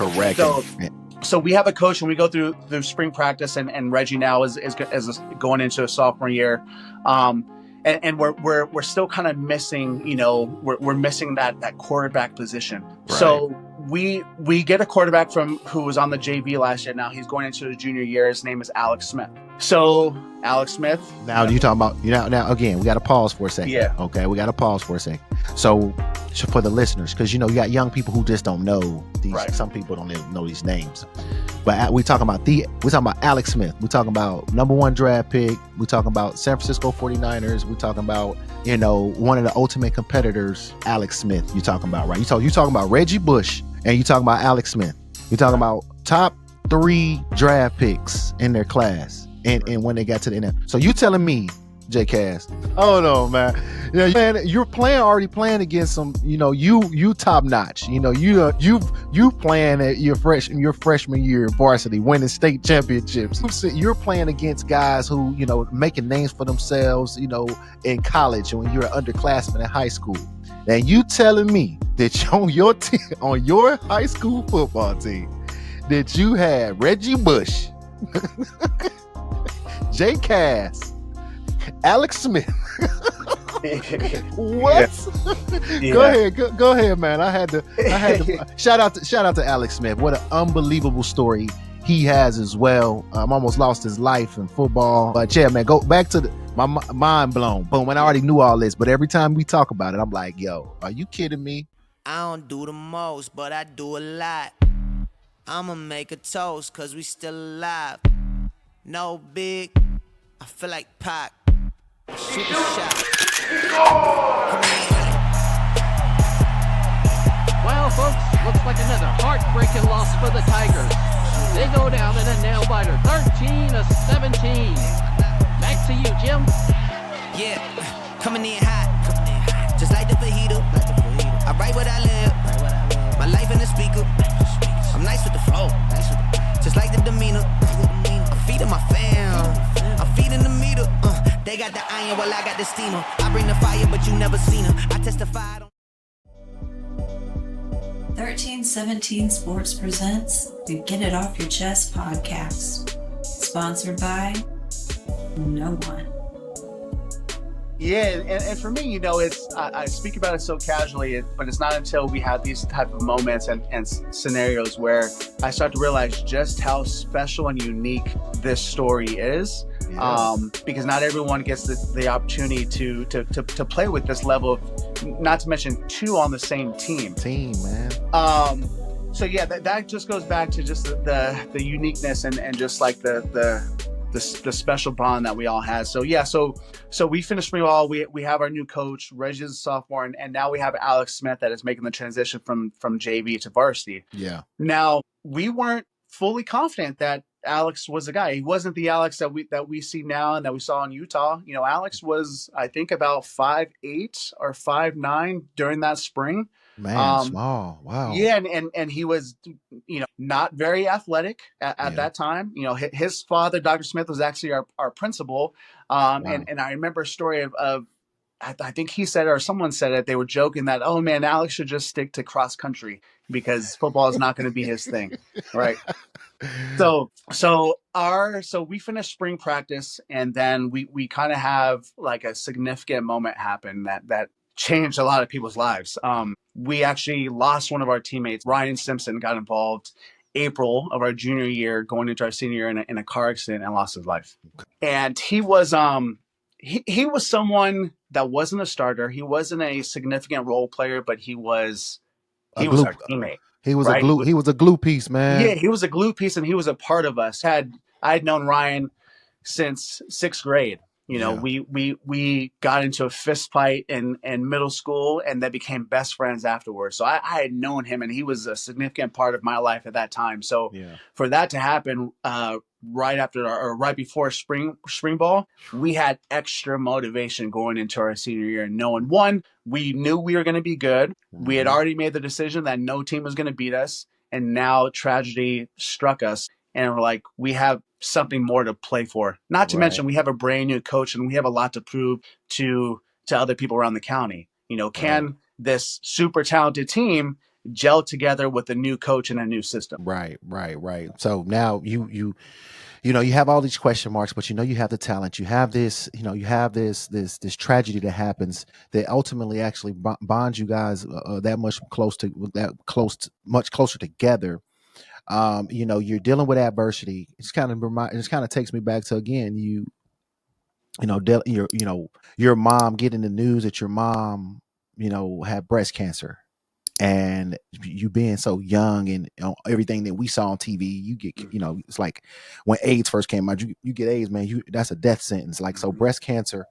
Correct. So we have a coach, and we go through spring practice, and Reggie now is going into a sophomore year, and we're still kind of missing, we're missing that quarterback position. Right. So we get a quarterback who was on the JV last year. Now he's going into his junior year. His name is Alex Smith. So Alex Smith. Now you talking about now again, we got to pause for a second. Yeah. Okay, we got to pause for a second. So for the listeners, because you got young people who just don't know these. Right. Some people don't even know these names. But we talking about Alex Smith. We talking about #1 draft pick. We talking about San Francisco 49ers. We talking about one of the ultimate competitors, Alex Smith. You talking about, right? You talking about Reggie Bush, and you talking about Alex Smith. You talking about top 3 draft picks in their class, and when they got to the NFL. So you telling me, J Cass? Oh no, man. Man, you're already playing against some. You top notch. You playing at your freshman year varsity, winning state championships. You're playing against guys who making names for themselves. In college, and when you're an underclassman in high school. And you telling me that on your team, on your high school football team, that you had Reggie Bush, J Cass, Alex Smith. What? Yeah. Go ahead, man. I had to shout out to Alex Smith. What an unbelievable story he has as well. Almost lost his life in football. But yeah, man, go back to my mind blown. Boom. And I already knew all this, but every time we talk about it, I'm like, yo, are you kidding me? I don't do the most, but I do a lot. I'ma make a toast, cause we still alive. No big, I feel like Pac. Shoot a shot. Well, folks, looks like another heartbreaking loss for the Tigers. They go down in a nail-biter, 13-17. Back to you, Jim. Yeah, coming in hot, just like the fajita. I write what I live, my life in the speaker. I'm nice with the flow, just like the demeanor. I'm feeding my fam, I'm feeding the meter. They got the iron while I got the steamer. I bring the fire, but you never seen her. I testified on 1317 Sports presents the Get It Off Your Chest podcast. Sponsored by no one. Yeah, and for me, it's I speak about it so casually, but it's not until we have these type of moments and scenarios where I start to realize just how special and unique this story is. Yes. Because not everyone gets the opportunity to play with this level of, not to mention 2 on the same team, man. So yeah, that just goes back to just the uniqueness and just like the special bond that we all had. So yeah, so we finished spring ball. We have our new coach, Reggie is a sophomore, and now we have Alex Smith that is making the transition from JV to varsity. Yeah. Now we weren't fully confident that Alex was the guy. He wasn't the Alex that we see now and that we saw in Utah. Alex was, I think, about 5'8" or 5'9" during that spring. Man, small. Wow. Yeah, and he was, not very athletic at that time. His father, Dr. Smith, was actually our principal. Wow. And I remember a story of I think he said it or someone said it. They were joking that, oh man, Alex should just stick to cross country because football is not going to be his thing, right? So we finished spring practice, and then we kind of have like a significant moment happen that changed a lot of people's lives. We actually lost one of our teammates. Ryan Simpson got involved April of our junior year, going into our senior year in a car accident and lost his life. And he was he was someone that wasn't a starter. He wasn't a significant role player, but he was our teammate. He was right? He was a glue piece, man. Yeah, he was a glue piece, and he was a part of us. I had known Ryan since 6th grade. We got into a fist fight in middle school, and then became best friends afterwards. So I had known him, and he was a significant part of my life at that time. So for that to happen right before spring ball, we had extra motivation going into our senior year, knowing one, we knew we were going to be good. We had already made the decision that no team was going to beat us, and now tragedy struck us, and we're like, we have something more to play for. Not to mention we have a brand new coach, and we have a lot to prove to other people around the county. Can this super talented team gel together with a new coach and a new system. Right. So now you have all these question marks, but you have the talent. You have this, this tragedy that happens that ultimately actually bonds you guys much closer together. You're dealing with adversity. It's kind of takes me back to, again, your mom getting the news that your mom, had breast cancer, and you being so young, and everything that we saw on TV, you get, it's like when AIDS first came out, you get AIDS, man, that's a death sentence. Like, so breast cancer,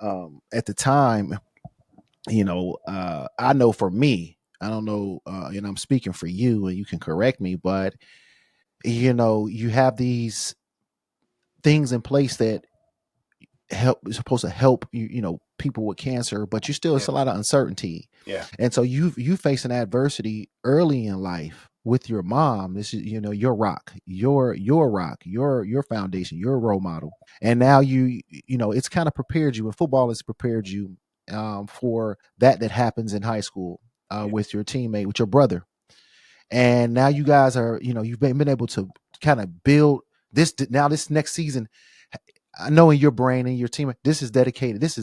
at the time, I know for me, I don't know, and I'm speaking for you, and you can correct me, but you have these things in place that is supposed to help people with cancer, but it's a lot of uncertainty. And so you face an adversity early in life with your mom. This is, your rock, your foundation, your role model. And now it's kind of prepared you, and football has prepared you, for that happens in high school, with your teammate, with your brother. And now you guys are, you've been able to kind of build this. Now this next season, I know in your brain and your team, this is dedicated. This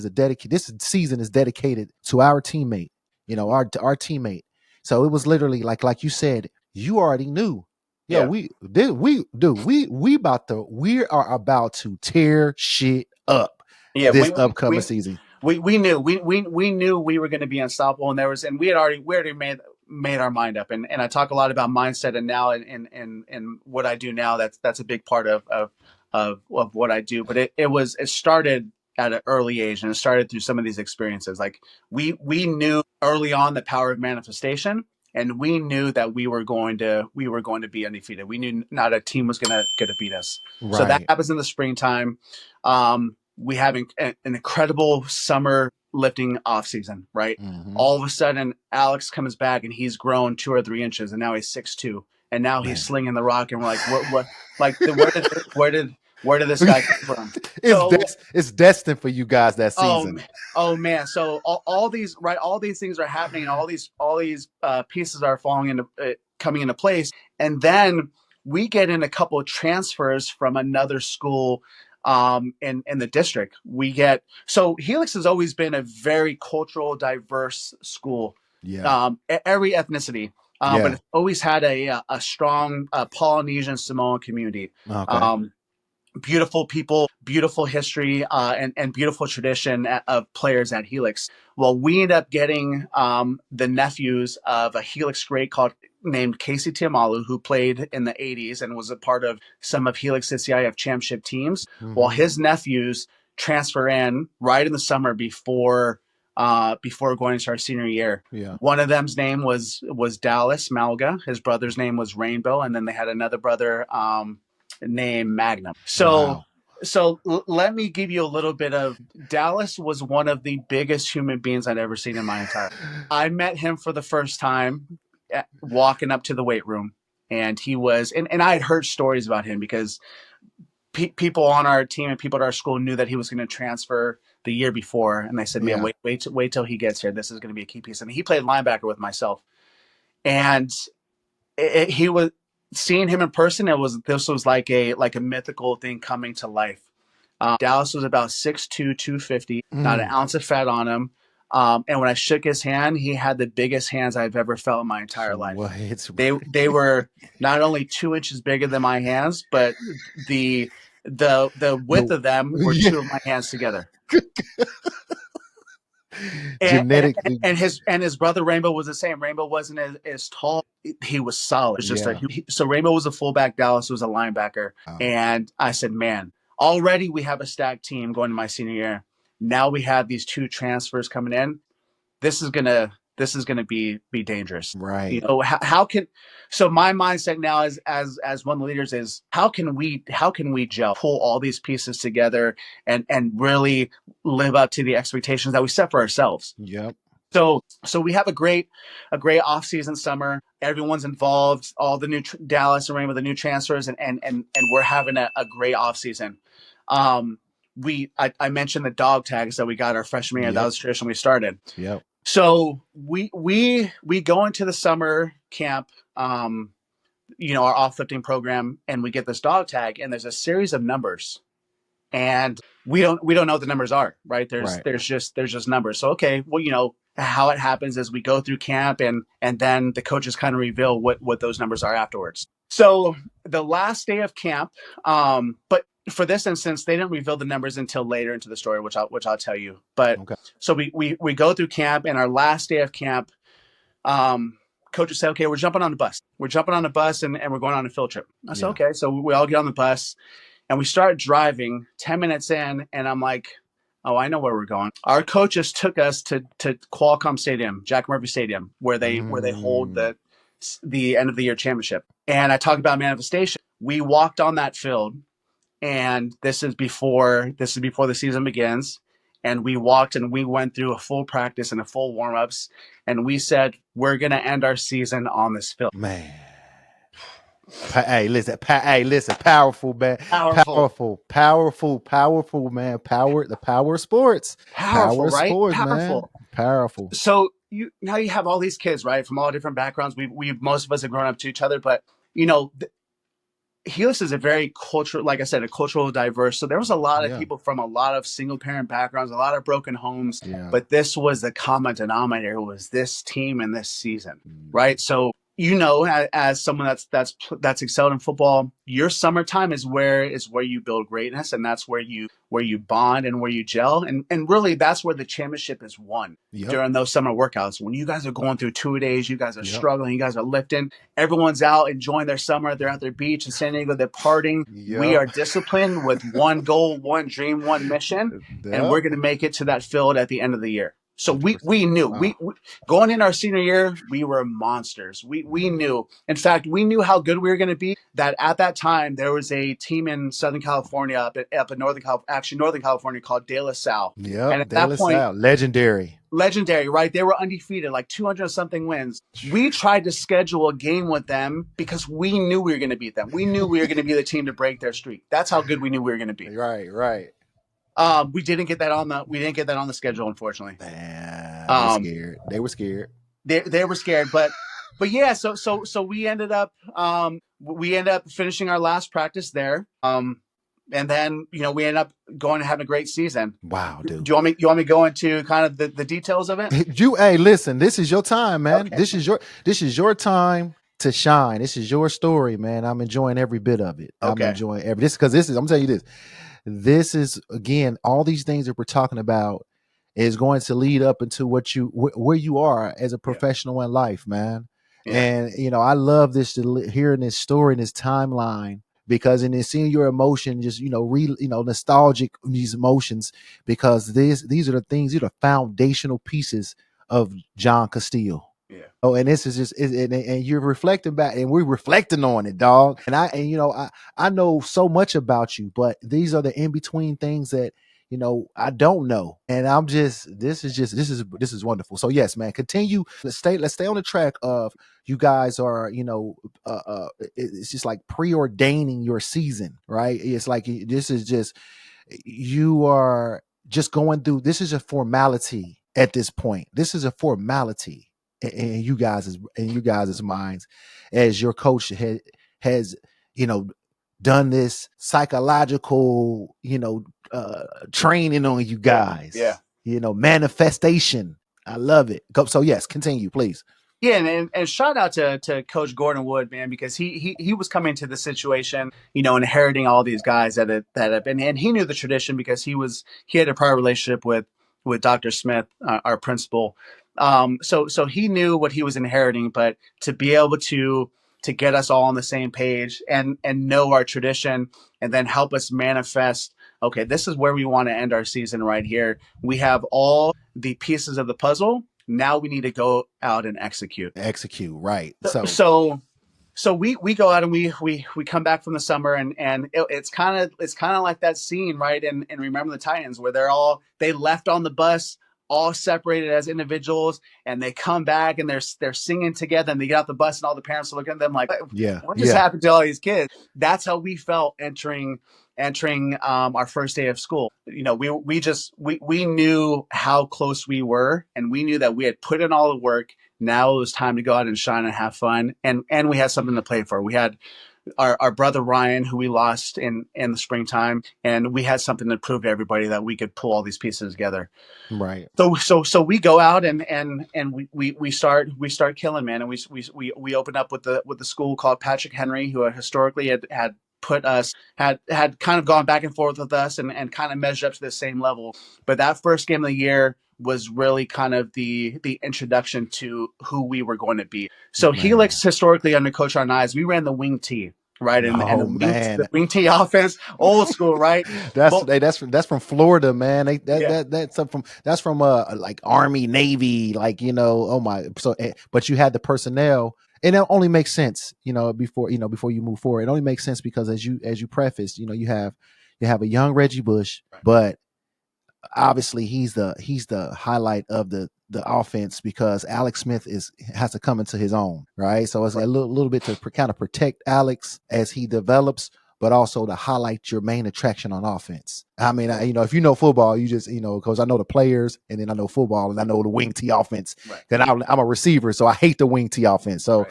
season is dedicated to our teammate, our teammate. So it was literally like you said, you already knew. We are about to tear shit up this upcoming season. We knew we were going to be unstoppable, and we had already made our mind up. And I talk a lot about mindset, and now and what I do now, that's a big part of what I do. But it started at an early age, and it started through some of these experiences. Like we knew early on the power of manifestation, and we knew that we were going to be undefeated. We knew not a team was going to beat us. Right. So that happens in the springtime. We have an incredible summer lifting off season, right? Mm-hmm. All of a sudden, Alex comes back and he's grown 2 or 3 inches, and now he's 6'2", and now he's slinging the rock, and we're like, what? Like, where did this guy come from? It's destined for you guys that season. Oh man! So all these things are happening, and all these pieces are coming into place, and then we get in a couple of transfers from another school. In the district, so Helix has always been a very cultural, diverse school. Yeah. Every ethnicity, but it's always had a strong Polynesian Samoan community. Okay. Beautiful people, beautiful history, and beautiful tradition of players at Helix. Well, we ended up getting the nephews of a Helix great named Casey Tiamalu, who played in the 80s and was a part of some of Helix CIF championship teams. Mm-hmm. Well, his nephews transfer in right in the summer before going into our senior year. Yeah. One of them's name was Dallas Malga. His brother's name was Rainbow, and then they had another brother named Magnum. So let me give you a little bit of Dallas. Was one of the biggest human beings I'd ever seen in my entire life. I met him for the first time walking up to the weight room, and he was, and I had heard stories about him because people on our team and people at our school knew that he was going to transfer the year before, and they said, man, wait till he gets here. This is going to be a key piece. And he played linebacker with myself, and he was, seeing him in person, this was like a mythical thing coming to life. Dallas was about 6'2", 250, not an ounce of fat on him. And when I shook his hand, he had the biggest hands I've ever felt in my entire life. They were not only 2 inches bigger than my hands, but the width of them were 2 of my hands together. Genetically, and his brother Rainbow was the same. Rainbow wasn't as tall. He was solid. It's just so Rainbow was a fullback. Dallas was a linebacker. Oh. And I said, man, already we have a stacked team going to my senior year. Now we have these 2 transfers coming in. This is gonna be dangerous, right? How can, so my mindset now as one of the leaders is how can we gel, pull all these pieces together and really live up to the expectations that we set for ourselves. Yep. So we have a great off season summer. Everyone's involved, all the new Dallas and Rainbow, the new transfers, and we're having a great off season. I mentioned the dog tags that we got our freshman year. Yep. That was the tradition we started. Yep. So we go into the summer camp, our off lifting program, and we get this dog tag, and there's a series of numbers, and we don't know what the numbers are, right? There's just numbers. So okay, well, how it happens is we go through camp, and then the coaches kind of reveal what those numbers are afterwards. So the last day of camp, but for this instance, they didn't reveal the numbers until later into the story, which I'll tell you. But so we go through camp, and our last day of camp, coaches say, okay, we're jumping on the bus. We're jumping on the bus, and we're going on a field trip. I said, okay. So we all get on the bus, and we start driving. 10 minutes in, and I'm like, oh, I know where we're going. Our coaches took us to Qualcomm Stadium, Jack Murphy Stadium, where they hold the end of the year championship. And I talked about manifestation. We walked on that field, and this is before the season begins. And we walked, and we went through a full practice and a full warm-ups, and we said, we're going to end our season on this field. Man. Hey, listen, powerful, man. Powerful, man. The power of sports. Powerful, right? Sports, powerful. Man. Powerful. So now you have all these kids, right, from all different backgrounds. We most of us have grown up to each other, but Helix is a very cultural, like I said, a cultural diverse. So there was a lot of people from a lot of single parent backgrounds, a lot of broken homes. Yeah. But this was the common denominator, was this team and this season, right? So as someone that's excelled in football, your summertime is where you build greatness, and that's where you bond and where you gel, and really that's where the championship is won during those summer workouts. When you guys are going through 2 days, you guys are struggling, you guys are lifting, everyone's out enjoying their summer, they're at their beach in San Diego, they're partying. We are disciplined with one goal, one dream, one mission, and we're going to make it to that field at the end of the year. So we knew we going in our senior year, we were monsters. We knew. In fact, we knew how good we were going to be. That at that time there was a team in Southern California, up in Northern California, called De La Salle. Yeah, and at that point, legendary, right? They were undefeated, like 200 something wins. We tried to schedule a game with them because we knew we were going to beat them. We knew we were going to be the team to break their streak. That's how good we knew we were going to be. Right. We didn't get that on the schedule, unfortunately. Man, they were scared. They were scared, but yeah. So we ended up finishing our last practice there. And then we ended up going and having a great season. Wow, dude. Do you want me to go into kind of the details of it? Hey, listen, this is your time, man. Okay. This is your time to shine. This is your story, man. I'm enjoying every bit of it. Okay. I'm enjoying I'm telling you this. This is, again, all these things that we're talking about is going to lead up into where you are as a professional in life, man. Yeah. And, I love this, hearing this story and this timeline, because in seeing your emotion, just, nostalgic, these emotions, because these are the things, these are the foundational pieces of John Castillo. Yeah. Oh, and this is just, and you're reflecting back, and we're reflecting on it, dog. And I know so much about you, but these are the in between things that I don't know, and I'm just this is wonderful. So yes, man, continue. Let's stay on the track of you guys are it's just like preordaining your season, right? It's like this is just you are just going through. This is a formality at this point. This is a formality. In you guys' minds, as your coach has done this psychological training on you guys. Manifestation. I love it. So yes, continue, please. Yeah, and shout out to Coach Gordon Wood, man, because he was coming to the situation, inheriting all these guys that have been, and he knew the tradition because he had a prior relationship with Dr. Smith, our principal. So he knew what he was inheriting, but to be able to get us all on the same page and know our tradition, and then help us manifest, okay, this is where we want to end our season right here. We have all the pieces of the puzzle. Now we need to go out and execute. Right. So we go out and we come back from the summer, and it's kind of like that scene, right? And Remember the Titans, where they left on the bus all separated as individuals, and they come back and they're singing together, and they get out the bus, and all the parents are looking at them like, what just happened to all these kids? That's how we felt entering our first day of school. We knew how close we were, and we knew that we had put in all the work. Now it was time to go out and shine and have fun, and we had something to play for. We had our brother Ryan, who we lost in the springtime, and we had something to prove to everybody that we could pull all these pieces together. Right. So we go out and we start killing, man, and we opened up with the school called Patrick Henry, who historically had put us had kind of gone back and forth with us and kind of measured up to the same level. But that first game of the year was really kind of the introduction to who we were going to be. So Helix, historically under Coach Arnaiz, we ran the wing T, right? And the wing T offense, old school, right? That's from Florida, man. That's from like Army, Navy, like, oh my. So, but you had the personnel. And it only makes sense, before you move forward. It only makes sense because as you prefaced, you have a young Reggie Bush, but obviously he's the highlight of the offense because Alex Smith has to come into his own, right? So it's a little bit to kind of protect Alex as he develops, but also to highlight your main attraction on offense. I mean, if you know football, you just, because I know the players, and then I know football, and I know the wing T offense. Then I'm a receiver, so I hate the wing T offense. So,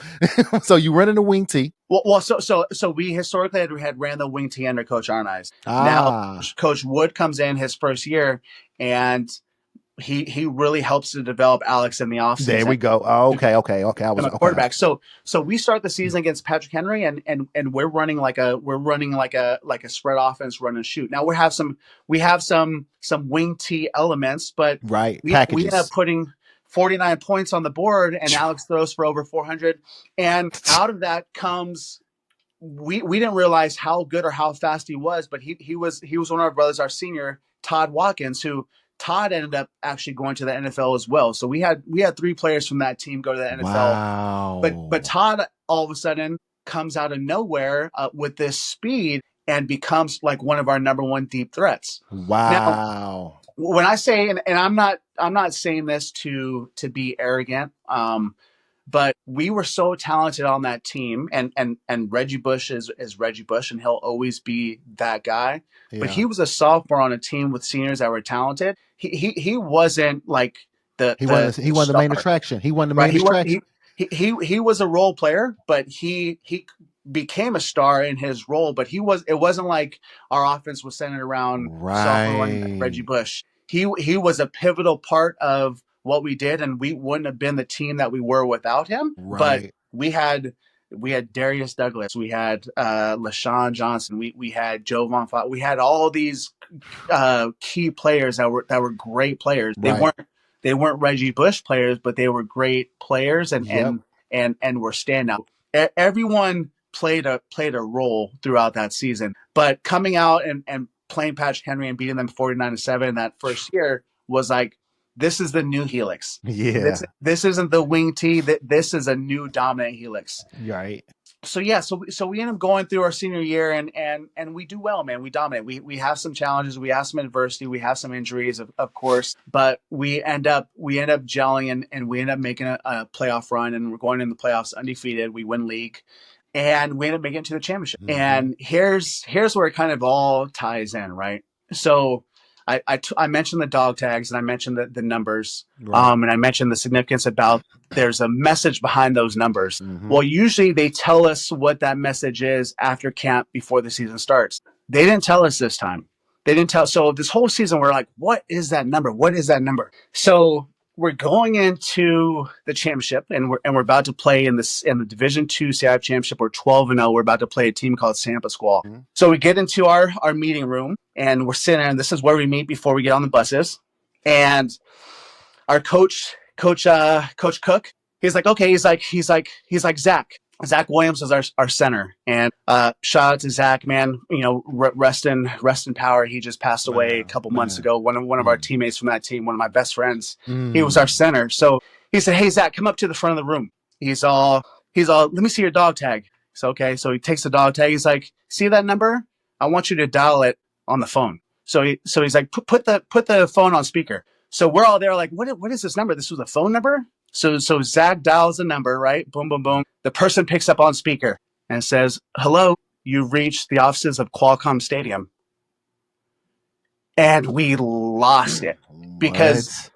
so you running the wing T. So we historically had ran the wing T under Coach Arnaiz. Now Coach Wood comes in his first year, and he really helps to develop Alex in the offseason. There we go. Okay. I was a quarterback. So we start the season against Patrick Henry, and we're running like a spread offense, run and shoot. Now we have some wing T elements, but we end up putting 49 points on the board, and Alex throws for over 400. And out of that comes, we didn't realize how good or how fast he was, but he was one of our brothers, our senior, Todd Watkins, who Todd ended up actually going to the NFL as well. So we had 3 players from that team go to the NFL. Wow. But Todd all of a sudden comes out of nowhere with this speed and becomes like one of our number 1 deep threats. Wow. Now, when I say, and I'm not saying this to be arrogant, but we were so talented on that team, and Reggie Bush is Reggie Bush, and he'll always be that guy. Yeah. But he was a sophomore on a team with seniors that were talented. He wasn't like he wasn't the main attraction. He wasn't the main attraction. He was a role player, but he became a star in his role. But it wasn't like our offense was centered around sophomore Reggie Bush. He was a pivotal part of what we did, and we wouldn't have been the team that we were without him. Right. But we had Darius Douglas, we had LaShawn Johnson, we had Joe Von Fott, we had all these key players that were great players. They weren't Reggie Bush players, but they were great players and were standout. Everyone played a role throughout that season. But coming out and playing Patrick Henry and beating them 49-7 that first year was like, this is the new Helix. Yeah. This isn't the wing T. This is a new dominant Helix. Right. So we end up going through our senior year and we do well, man. We dominate. We have some challenges. We have some adversity. We have some injuries, of course. But we end up gelling and we end up making a playoff run, and we're going in the playoffs undefeated. We win league. And we end up making it to the championship. Mm-hmm. And here's where it kind of all ties in, right? So I mentioned the dog tags, and I mentioned the numbers, and I mentioned the significance about there's a message behind those numbers. Mm-hmm. Well, usually they tell us what that message is after camp before the season starts. They didn't tell us this time. They didn't tell. So this whole season, we're like, what is that number? What is that number? So we're going into the championship, and we're about to play in the Division II CIF championship. We're 12-0. We're about to play a team called Sampa Squall. Mm-hmm. So we get into our meeting room, and we're sitting there, and this is where we meet before we get on the buses. And our coach Cook, he's like, okay, he's like Zach Williams is our center, and shout out to Zach, man. Rest in power. He just passed away a couple months ago. One of our teammates from that team, one of my best friends, he was our center. So he said, "Hey Zach, come up to the front of the room." He's all, let me see your dog tag. So okay, so he takes the dog tag. He's like, "See that number? I want you to dial it on the phone." So he's like, put the phone on speaker. So we're all there like, what is this number? This was a phone number? So Zach dials the number, right? Boom, boom, boom. The person picks up on speaker and says, hello, you've reached the offices of Qualcomm Stadium. And we lost it because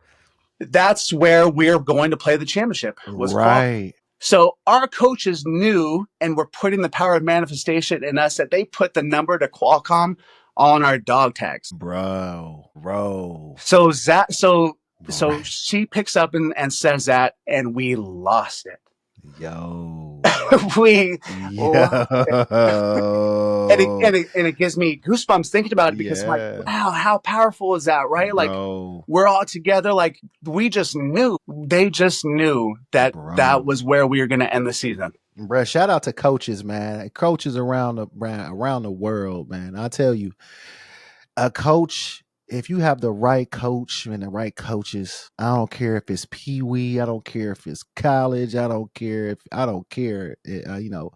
that's where we're going to play the championship. Was right. So our coaches knew and were putting the power of manifestation in us that they put the number to Qualcomm on our dog tags. Bro. So she picks up and says that, and we lost it. Yo. And it gives me goosebumps thinking about it because I'm like, wow, how powerful is that, right? Like we're all together. Like they just knew that that was where we were going to end the season. Bro, shout out to coaches, man. Coaches around the world, man. I tell you, a coach, if you have the right coach and the right coaches, I don't care if it's Pee-wee, I don't care if it's college, I don't care. You know,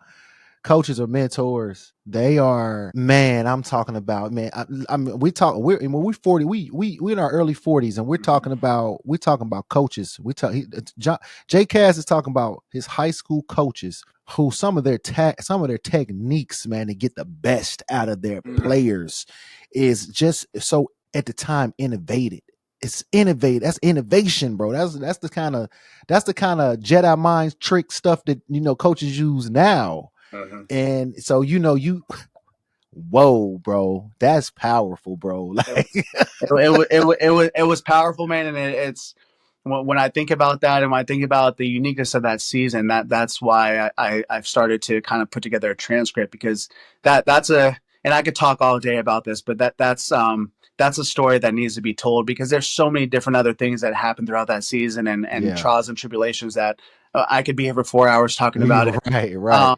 coaches or mentors, they are, man, I'm talking about, man. We're 40, we in our early 40s, and we're talking about coaches. Jay Cass is talking about his high school coaches who some of their techniques, man, to get the best out of their players is just so at the time innovated. It's innovative. That's innovation, bro. That's the kind of Jedi mind trick stuff that, you know, coaches use now. And so, you know, whoa, bro, that's powerful, bro. Like it was powerful, man. And it's when I think about that, and when I think about the uniqueness of that season, that's why I've started to kind of put together a transcript, because and I could talk all day about this, but that's a story that needs to be told, because there's so many different other things that happened throughout that season and trials and tribulations that I could be here for 4 hours talking about it. Right.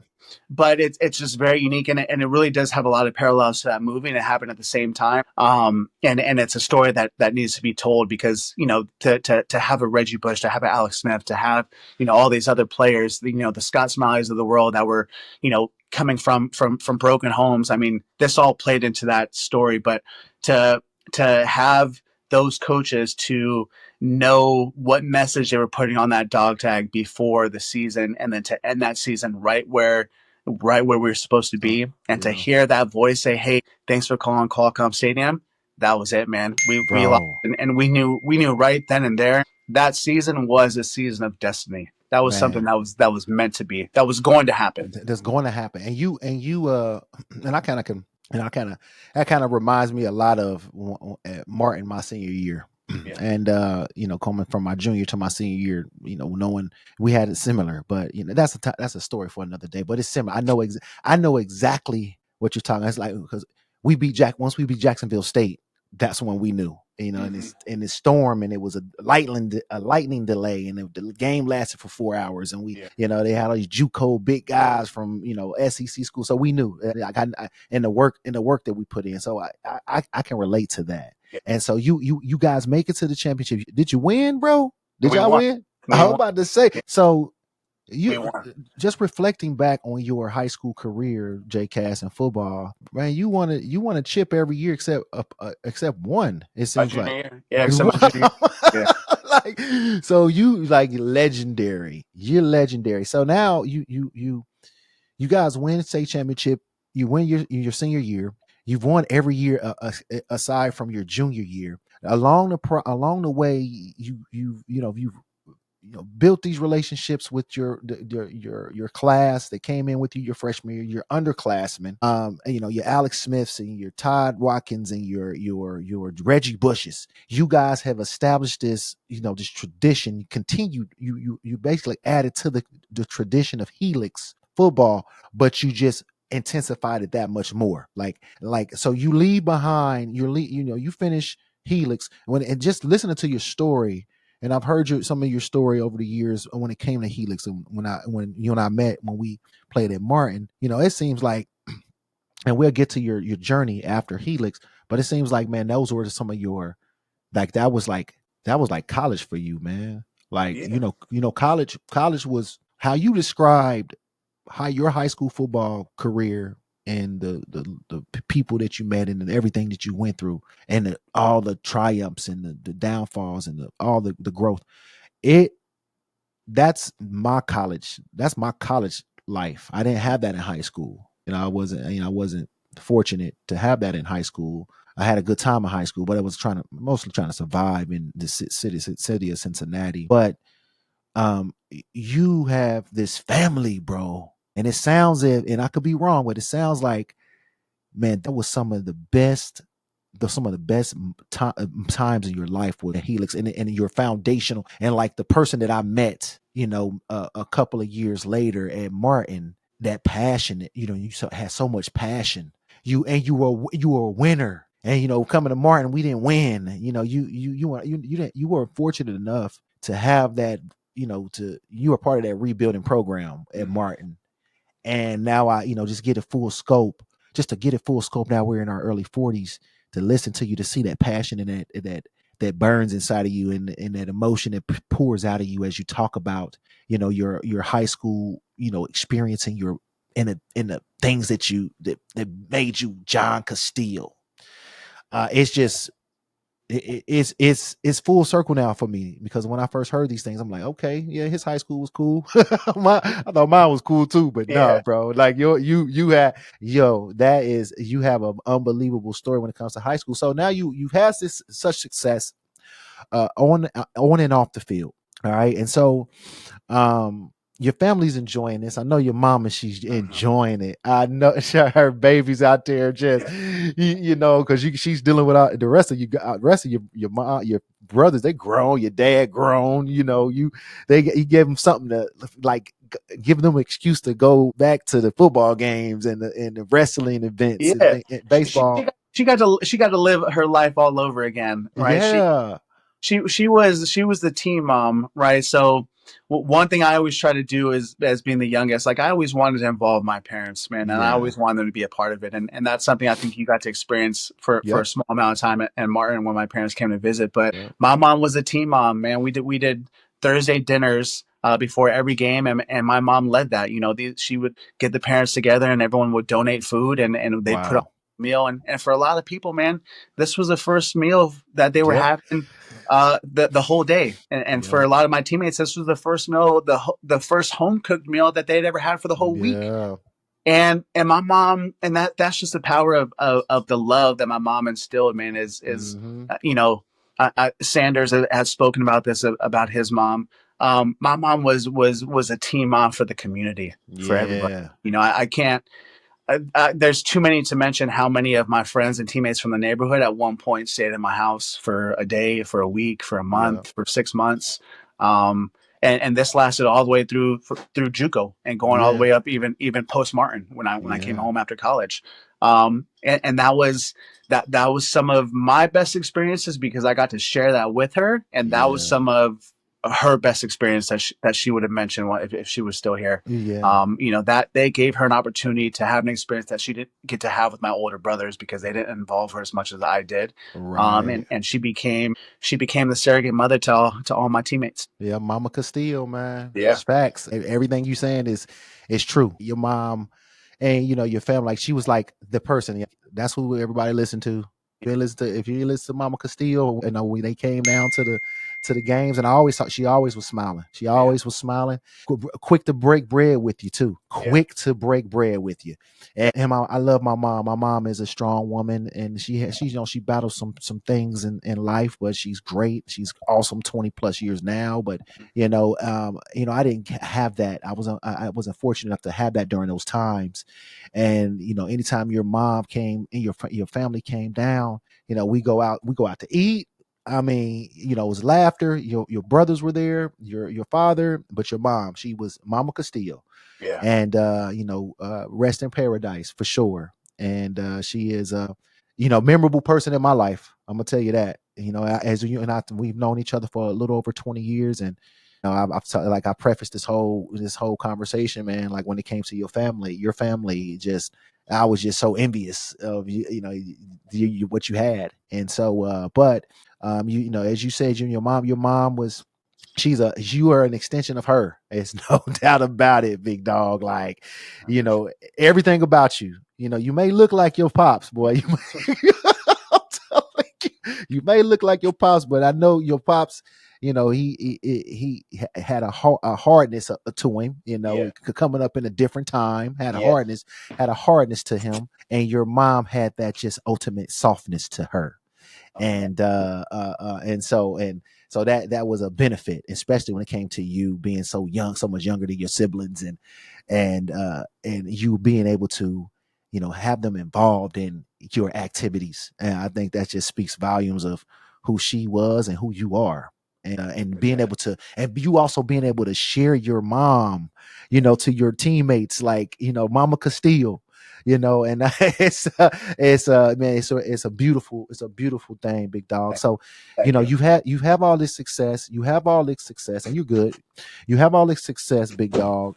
But it's just very unique, and it really does have a lot of parallels to that movie, and it happened at the same time. And it's a story that needs to be told, because, you know, to have a Reggie Bush, to have an Alex Smith, to have, you know, all these other players, you know, the Scott Smileys of the world that were, you know, coming from broken homes. I mean, this all played into that story, but to have those coaches to know what message they were putting on that dog tag before the season, and then to end that season right where we were supposed to be, and to hear that voice say, "Hey, thanks for calling Qualcomm Stadium." That was it, man. We lost, and we knew right then and there that season was a season of destiny. That was something that was meant to be. That was going to happen. That's going to happen. That kind of reminds me a lot of Martin, my senior year. Yeah. And you know, coming from my junior to my senior year, you know, knowing we had it similar, but you know, that's a story for another day. But it's similar. I know exactly what you're talking. It's like, because once we beat Jacksonville State, that's when we knew, you know, and it's storm, and it was a lightning delay, and the game lasted for 4 hours, and you know, they had all these JUCO big guys from, you know, SEC school, so we knew in the work that we put in. So I can relate to that. And so you guys make it to the championship. Did you win, bro? Did y'all win? I was about to say. So you just reflecting back on your high school career, JCass, and football, man, you won a chip every year except one. It seems like like, so you like legendary. You're legendary. So now you guys win state championship. You win your senior year. You've won every year aside from your junior year. Along the way, you've built these relationships with your class that came in with you your freshman year, your underclassmen, you know, your Alex Smiths and your Todd Watkins and your Reggie Bushes. You guys have established this, you know, this tradition. You continued, you basically added to the tradition of Helix football, but you just intensified it that much more. Like so you leave behind you finish Helix and just listening to your story. And I've heard some of your story over the years when it came to Helix, and when you and I met, when we played at Martin, you know, it seems like, and we'll get to your journey after Helix, but it seems like, man, those were some of your, like, that was like college for you, man. Like, you know, college was how you described how your high school football career and the people that you met and everything that you went through, and all the triumphs and the downfalls and all the growth. It that's my college. That's my college life. I didn't have that in high school. I wasn't fortunate to have that in high school. I had a good time in high school, but I was mostly trying to survive in the city of Cincinnati. But you have this family, bro, and it sounds, and I could be wrong, but it sounds like, man, that was some of the best times in your life with Helix, and your foundational, and like the person that I met, a couple of years later at Martin, that passionate, had so much passion. You were a winner, and coming to Martin, we didn't win. You were fortunate enough to have that. You were part of that rebuilding program at Martin, and now I just get a full scope. Just to get a full scope, now we're in our early 40s, to listen to you, to see that passion and that burns inside of you, and that emotion that pours out of you as you talk about your high school experiencing your in the things that made you John Castillo. It's just it's full circle now for me, because when I first heard these things, I'm like, okay, yeah, his high school was cool. I thought mine was cool too, but no, bro, like you have you have an unbelievable story when it comes to high school. So now you've had such success on and off the field. All right, and so your family's enjoying this. I know your mama, she's enjoying it. I know her baby's out there just, because she's dealing with the rest of you, your mom, your brothers. They grown. Your dad grown. You gave them something to like, give them an excuse to go back to the football games and the wrestling events and baseball. She got to live her life all over again, right? Yeah. She was the team mom, right? So one thing I always try to do is, as being the youngest, like I always wanted to involve my parents, man, and I always wanted them to be a part of it, and that's something I think you got to experience for a small amount of time at Martin when my parents came to visit. But my mom was a team mom, man. We did Thursday dinners before every game, and my mom led that. She would get the parents together, and everyone would donate food, and they put on a meal, and for a lot of people, man, this was the first meal that they were having the whole day, and for a lot of my teammates, this was the first meal, the first home cooked meal that they'd ever had for the whole week. And my mom, and that's just the power of the love that my mom instilled, man. Sanders has spoken about this, about his mom. My mom was a team mom for the community, for everybody. I can't. There's too many to mention how many of my friends and teammates from the neighborhood at one point stayed in my house for a day, for a week, for a month, for 6 months. And this lasted all the way through JUCO, and going all the way up even post Martin, when I came home after college. And that was some of my best experiences, because I got to share that with her, and that was some of her best experience that she would have mentioned if she was still here. That they gave her an opportunity to have an experience that she didn't get to have with my older brothers, because they didn't involve her as much as I did. And she became the surrogate mother to all my teammates. Yeah, Mama Castillo, man. Yeah. It's facts. Everything you saying is true. Your mom and your family, like, she was like the person. That's who everybody listened to. If you listen to Mama Castillo, when they came down to the games, and I always thought she always was smiling. She always was smiling. Quick to break bread with you too. Quick to break bread with you. And I love my mom. My mom is a strong woman, and she battles some things in life, but she's great. She's awesome. 20 plus years now, but I didn't have that. I wasn't fortunate enough to have that during those times. And anytime your mom came and your family came down, we go out to eat. I mean, it was laughter. Your brothers were there, your father, but your mom, she was Mama Castillo. And rest in paradise for sure. And she is a memorable person in my life. I'm gonna tell you that. As you and I, we've known each other for a little over 20 years, and like I prefaced this whole conversation, man. Like, when it came to your family, I was just so envious of what you had. And so, but as you said, your mom was you are an extension of her. It's no doubt about it, big dog. Like, everything about you. You may look like your pops, boy. You may look like your pops, but I know your pops. He had a hardness to him. Coming up in a different time, had a hardness to him, and your mom had that just ultimate softness to her. And so that was a benefit, especially when it came to you being so young, so much younger than your siblings, and you being able to have them involved in your activities. And I think that just speaks volumes of who she was and who you are. And being able to, and you also being able to share your mom, to your teammates, like, Mama Castillo, and it's a beautiful thing, big dog. So you have all this success, and you're good. You have all this success, big dog,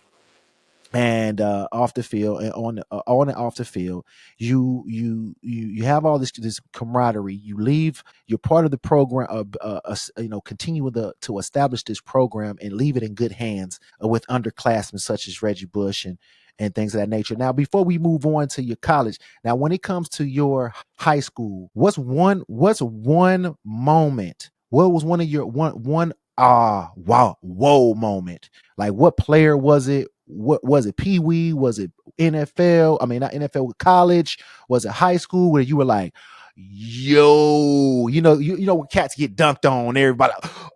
and off the field and on and off the field, you have all this camaraderie. You're part of the program, continue to establish this program and leave it in good hands with underclassmen such as Reggie Bush and things of that nature. Now, before we move on to your college, now when it comes to your high school, what's one moment? What was one of your one wow whoa moment? Like, what player was it? What was it? Pee Wee? Was it NFL? I mean, not NFL. College? Was it high school? Where you were like, yo, when cats get dunked on, everybody,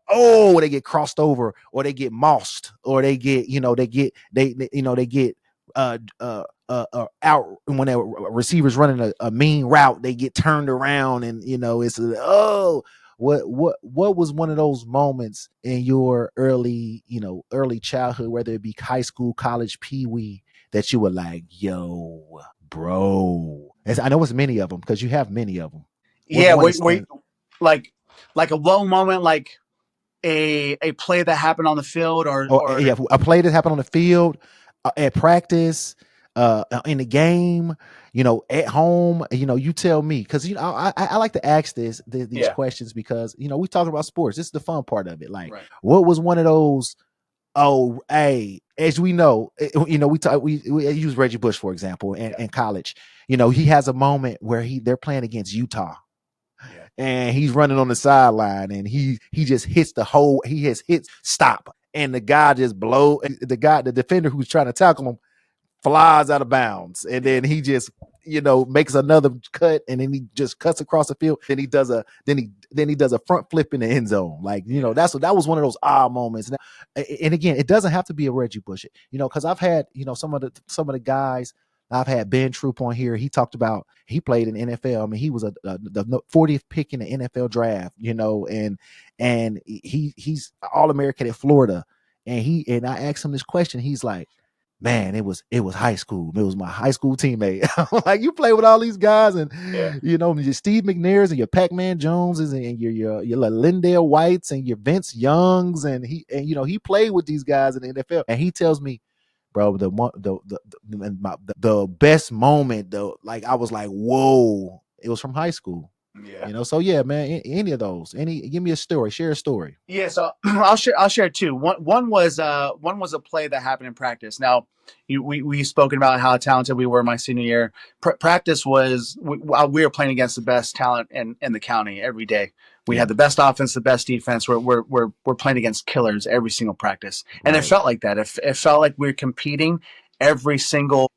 oh, they get crossed over, or they get mossed, or they get, they get out when a receiver's running a mean route, they get turned around, and it's what was one of those moments in your early childhood, whether it be high school, college, Pee Wee, that you were like, yo, bro? I know it's many of them, because you have many of them. Wait, like a low moment, like a play that happened on the field, or a play that happened on the field, at practice, in the game, at home. You tell me, because I like to ask these questions, because we talking about sports. This is the fun part of it. Like, what was one of those? Oh, hey, as we know, we use Reggie Bush, for example, in college. He has a moment where they're playing against Utah. And he's running on the sideline, and he just hits he has hit stop, and the guy just the defender who's trying to tackle him flies out of bounds, and then he just makes another cut, and then he just cuts across the field. Then he does a front flip in the end zone. Like, that was one of those moments. And again, it doesn't have to be a Reggie Bush, because I've had some of the guys. I've had Ben Troop on here. He talked about he played in the NFL. I mean, he was the 40th pick in the NFL draft, and he's All-American at Florida. And I asked him this question. He's like, man, it was high school. It was my high school teammate. I'm like, you play with all these guys, and your Steve McNairs and your Pac-Man Joneses and your Lindale Whites and your Vince Youngs, and he played with these guys in the NFL. And he tells me, bro, the best moment though, like, I was like, whoa, it was from high school. So yeah, man, any of those, give me a story, share a story. So I'll share two. One was a play that happened in practice. Now, we've spoken about how talented we were my senior year. Practice was, we were playing against the best talent in the county every day. We had the best offense, the best defense. We're playing against killers every single practice, and it felt like that. It felt like we were competing every single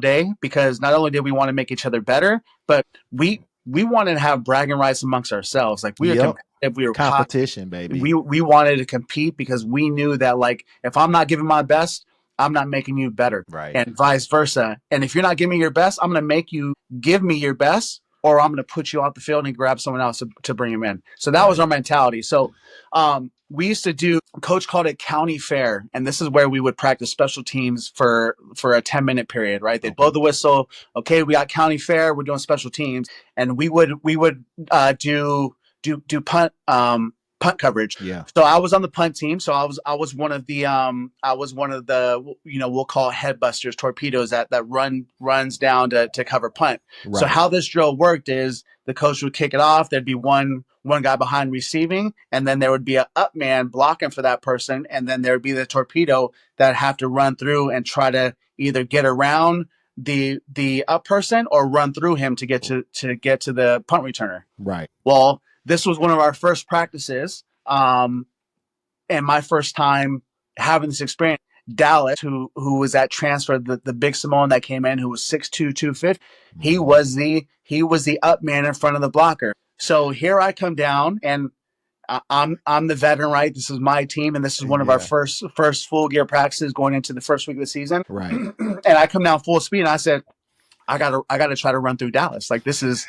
day, because not only did we want to make each other better, but we wanted to have bragging rights amongst ourselves. Like, we were competitive, we were competition, baby. We wanted to compete, because we knew that, like, if I'm not giving my best, I'm not making you better, and vice versa. And if you're not giving me your best, I'm going to make you give me your best, or I'm going to put you off the field and grab someone else to bring him in. So that was our mentality. So we used to do, coach called it county fair. And this is where we would practice special teams for a 10-minute period, right? They'd blow the whistle. Okay, we got county fair. We're doing special teams. And we would do punt punt coverage. Yeah. So I was on the punt team. So I was one of the we'll call it headbusters, torpedoes that runs down to cover punt. Right. So how this drill worked is the coach would kick it off. There'd be one guy behind receiving, and then there would be a up man blocking for that person, and then there would be the torpedo that have to run through and try to either get around the up person or run through him to get to the punt returner. Right. Well, this was one of our first practices, and my first time having this experience. Dallas, who was that transfer, the big Samoan that came in, who was 6'2", 250, he was the up man in front of the blocker. So here I come down, and I'm the veteran, right? This is my team, and this is one of our first full gear practices going into the first week of the season. Right. And I come down full speed, and I said, I gotta try to run through Dallas. Like this is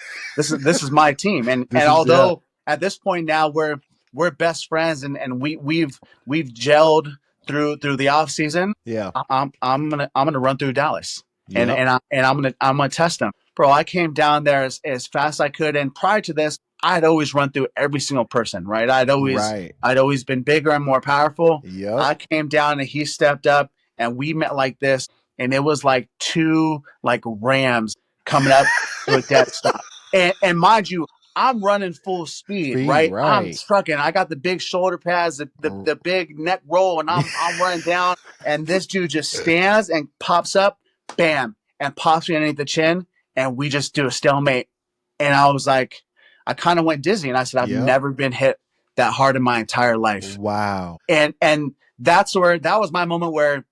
my team. And although at this point now we're best friends and we've gelled through the off season. Yeah. I'm gonna run through Dallas. And I'm gonna test them. Bro, I came down there as fast as I could. And prior to this, I'd always run through every single person, right? I'd always been bigger and more powerful. Yep. I came down and he stepped up and we met like this. And it was like two like rams coming up to a dead stop. And mind you, I'm running full speed, right? I'm trucking. I got the big shoulder pads, the big neck roll, and I'm running down. And this dude just stands and pops up, bam, and pops me underneath the chin. And we just do a stalemate. And I was like, I kind of went dizzy. And I said, I've never been hit that hard in my entire life. Wow. And that was my moment where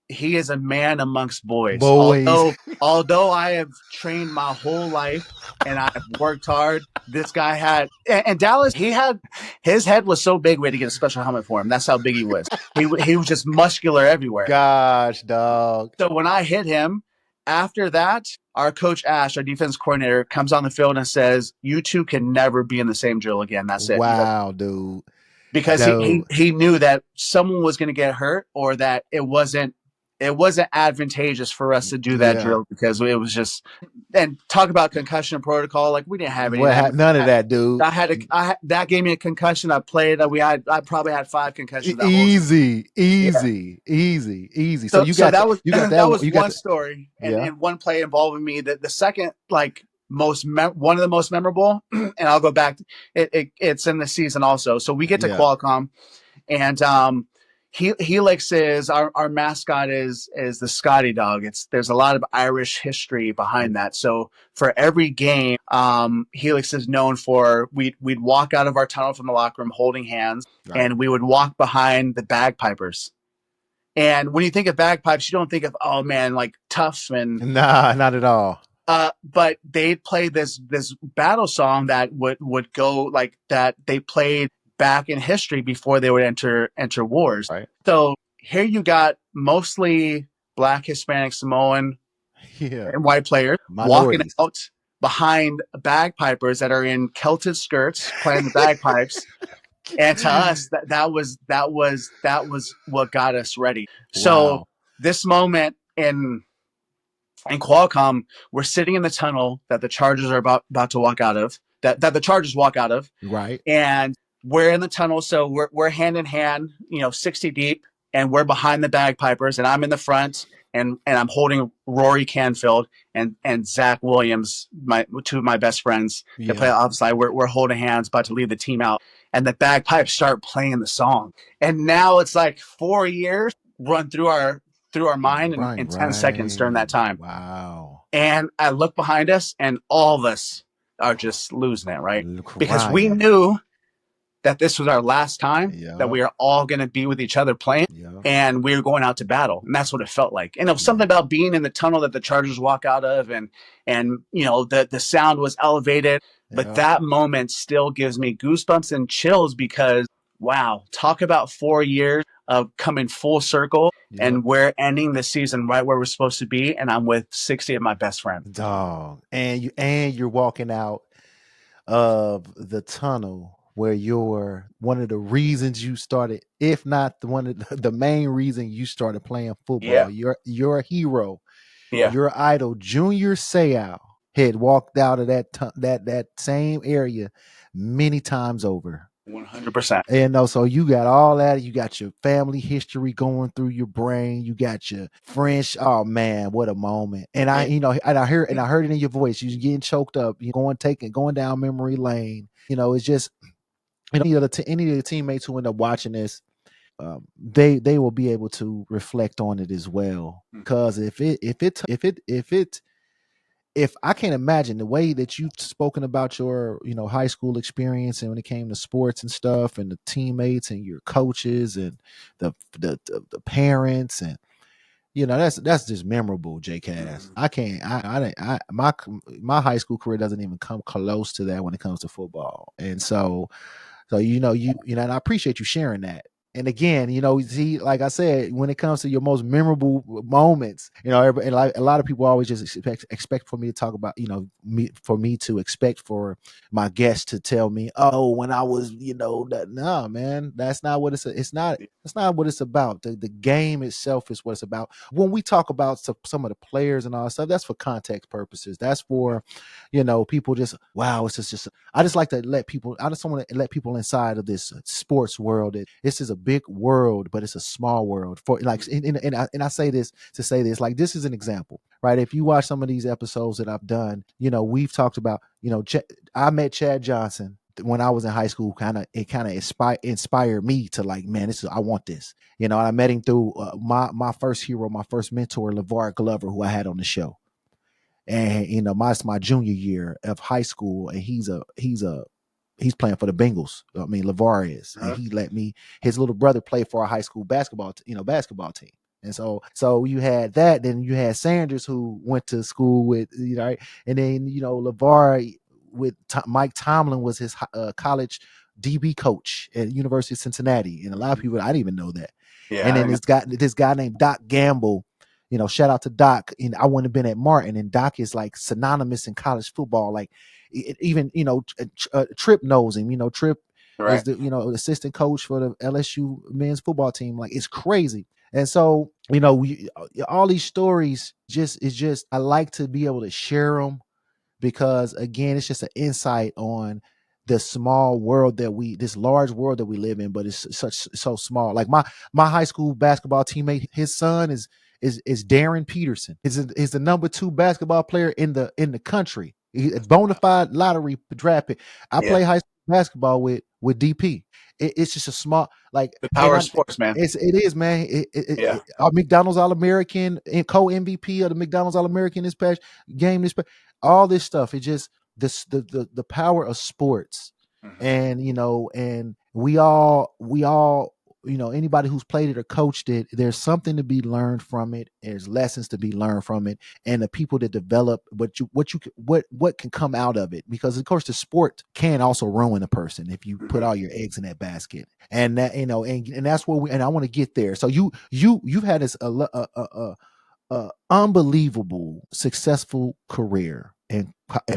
he is a man amongst boys. Although I have trained my whole life and I've worked hard, this guy had, and Dallas, his head was so big we had to get a special helmet for him. That's how big he was. He was just muscular everywhere. Gosh, dog. So when I hit him, after that, our coach Ash, our defense coordinator, comes on the field and says, "You two can never be in the same drill again." That's it. Wow, dude. Because he knew that someone was going to get hurt or that it wasn't advantageous for us to do that drill because it was just, and talk about concussion protocol. Like we didn't have any. None of that, dude. That gave me a concussion. I played. I probably had 5 concussions. Easy. So that was one story and one play involving me. The second, like one of the most memorable, and I'll go back. It's in the season also. So we get to Qualcomm, and Helix is our mascot is the Scotty dog. There's a lot of Irish history behind that. So for every game, Helix is known for we'd walk out of our tunnel from the locker room holding hands, and we would walk behind the bagpipers. And when you think of bagpipes, you don't think of like tough and not at all. But they'd play this battle song that would go like that. They played back in history before they would enter wars. Right. So here you got mostly Black, Hispanic, Samoan, and white players walking out behind bagpipers that are in kilted skirts playing the bagpipes. And to us, that was what got us ready. So this moment in Qualcomm, we're sitting in the tunnel that the Chargers are about to walk out of, that the Chargers walk out of. Right. And we're in the tunnel, so we're hand in hand, 60 deep, and we're behind the bagpipers, and I'm in the front, and I'm holding Rory Canfield and Zach Williams, two of my best friends that play outside. We're holding hands, about to lead the team out, and the bagpipes start playing the song, and now it's like 4 years run through our mind in 10 seconds during that time. Wow! And I look behind us, and all of us are just losing it, right? Because we knew that this was our last time that we are all going to be with each other playing, and we were going out to battle. And that's what it felt like. And it was something about being in the tunnel that the Chargers walk out of, and the sound was elevated. But that moment still gives me goosebumps and chills because, wow, talk about 4 years of coming full circle, and we're ending the season right where we're supposed to be, and I'm with 60 of my best friends. Dog. And you're walking out of the tunnel where you're one of the reasons you started, if not the main reason you started playing football. You're a hero. Your idol, Junior Seau, had walked out of that same area many times over. 100%. And so you got all that. You got your family history going through your brain. You got your French. Oh man, what a moment! And I heard it in your voice. You're getting choked up. You going down memory lane. It's just any of the teammates who end up watching this, they will be able to reflect on it as well. Because if I can't imagine the way that you've spoken about your, high school experience and when it came to sports and stuff and the teammates and your coaches and the parents and that's just memorable, J-Cast. I can't my high school career doesn't even come close to that when it comes to football. And so and I appreciate you sharing that. And again, see, like I said, when it comes to your most memorable moments, and like a lot of people always just expect for me to talk about, for me to expect for my guests to tell me, oh, when I was, no, man, that's not what it's not. That's not what it's about. The game itself is what it's about. When we talk about some of the players and all that stuff, that's for context purposes. That's for, people just, wow, it's just I just like to let people, I just want to let people inside of this sports world. This is a big world, but it's a small world. For like, and I say this to say this, like, this is an example, right? If you watch some of these episodes that I've done, we've talked about, I met Chad Johnson when I was in high school. It kind of inspired me to like, man, I want this. I met him through my first hero, my first mentor, LeVar Glover, who I had on the show. And my junior year of high school, and he's playing for the Bengals. I mean, LeVar is, and he let me. His little brother play for a high school basketball team. And so you had that. Then you had Sanders, who went to school with, right? And then LeVar with Mike Tomlin was his college DB coach at University of Cincinnati, and a lot of people, I didn't even know that. Yeah, and then this guy named Doc Gamble. Shout out to Doc. I wouldn't have been at Martin, and Doc is like synonymous in college football. Like even Tripp knows him. Tripp is the assistant coach for the LSU men's football team. Like, it's crazy. And so all these stories I like to be able to share them, because again, it's just an insight on the small world this large world that we live in, but it's so small. Like my high school basketball teammate, his son is Darren Peterson. Is the number 2 basketball player in the country. He's a bona fide lottery draft pick. I play high school basketball with DP. It's just a small, like, the power of sports, man. It is, man. Our McDonald's All-American and co-MVP of the McDonald's All-American this past game. All this stuff. It just the power of sports, and and we all anybody who's played it or coached it, there's something to be learned from it. There's lessons to be learned from it, and the people that develop what can come out of it, because of course the sport can also ruin a person if you put all your eggs in that basket. And that and that's where I want to get there. So you've had this unbelievable successful career in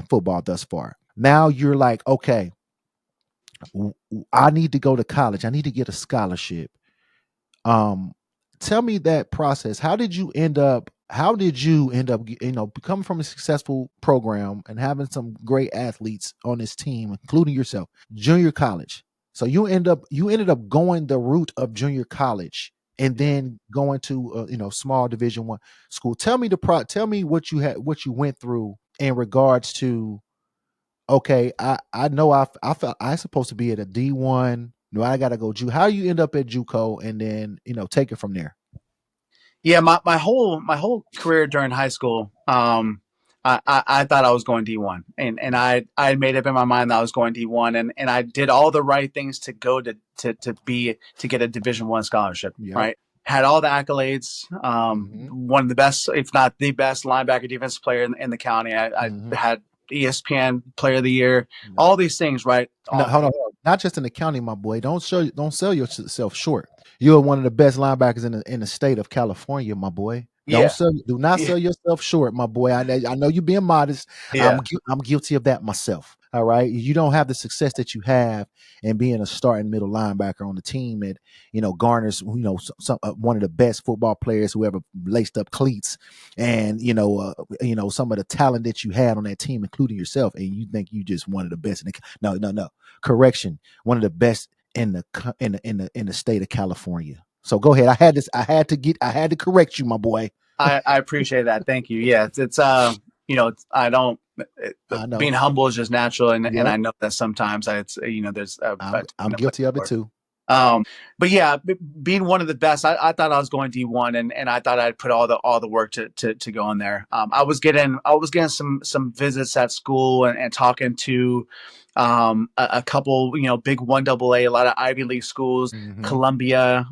football thus far. Now you're like, okay, I need to go to college. I need to get a scholarship. Tell me that process. How did you end up becoming from a successful program and having some great athletes on this team, including yourself, junior college? So you ended up going the route of junior college and then going to small Division I school. Tell me what you went through in regards to, okay, I know I felt I supposed to be at a D1. No, I gotta go How you end up at JUCO, and then take it from there. Yeah, my whole career during high school, I thought I was going D1, and I had made up in my mind that I was going D1, and I did all the right things to go to get a Division I scholarship. Yep. Right, had all the accolades, one of the best, if not the best, linebacker defensive player in the county. I had ESPN Player of the Year, all these things, right? No, hold on, not just in the county, my boy. Don't sell yourself short. You're one of the best linebackers in the state of California, my boy. Do not sell yourself short, my boy. I know you're being modest. Yeah. I'm guilty of that myself. All right. You don't have the success that you have in being a starting middle linebacker on the team that, garners, some one of the best football players who ever laced up cleats, and, some of the talent that you had on that team, including yourself. And you think you just one of the best. No. Correction. One of the best in the state of California. So go ahead. I had to correct you, my boy. I appreciate that. Thank you. Yeah. I don't, I know. being humble is just natural. And Yep. I know that sometimes there's I'm guilty of it too. But yeah, being one of the best, I thought I was going D1, and I thought I'd put all the work to go in there. I was getting some visits at school and talking to a couple, big 1AA, a lot of Ivy League schools, Columbia,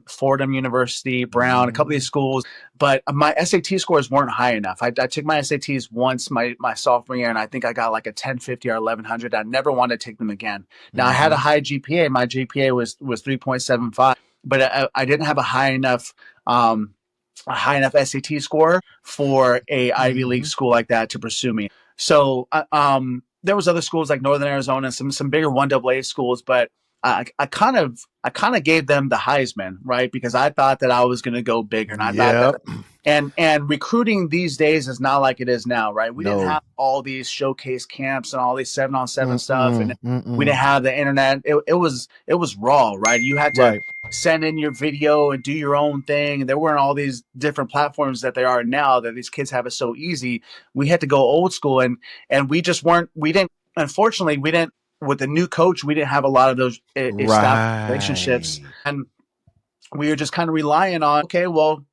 Fordham University, Brown, a couple of these schools. But my SAT scores weren't high enough. I took my SATs once my sophomore year, and I think I got like a 1050 or 1100. I never wanted to take them again. Now I had a high GPA. My GPA was 3.75, but I didn't have a high enough SAT score for a Ivy League school like that to pursue me. So there was other schools like Northern Arizona, some bigger 1AA schools, but I kind of gave them the Heisman, right? Because I thought that I was going to go bigger, and I thought that, and recruiting these days is not like it is now, right? We didn't have all these showcase camps and all these 7-on-7 stuff, and we didn't have the internet. It was raw, right? You had to send in your video and do your own thing. And there weren't all these different platforms that there are now that these kids have it so easy. We had to go old school, and unfortunately, we didn't, with the new coach, we didn't have a lot of those established relationships. And we were just kind of relying on, okay, well,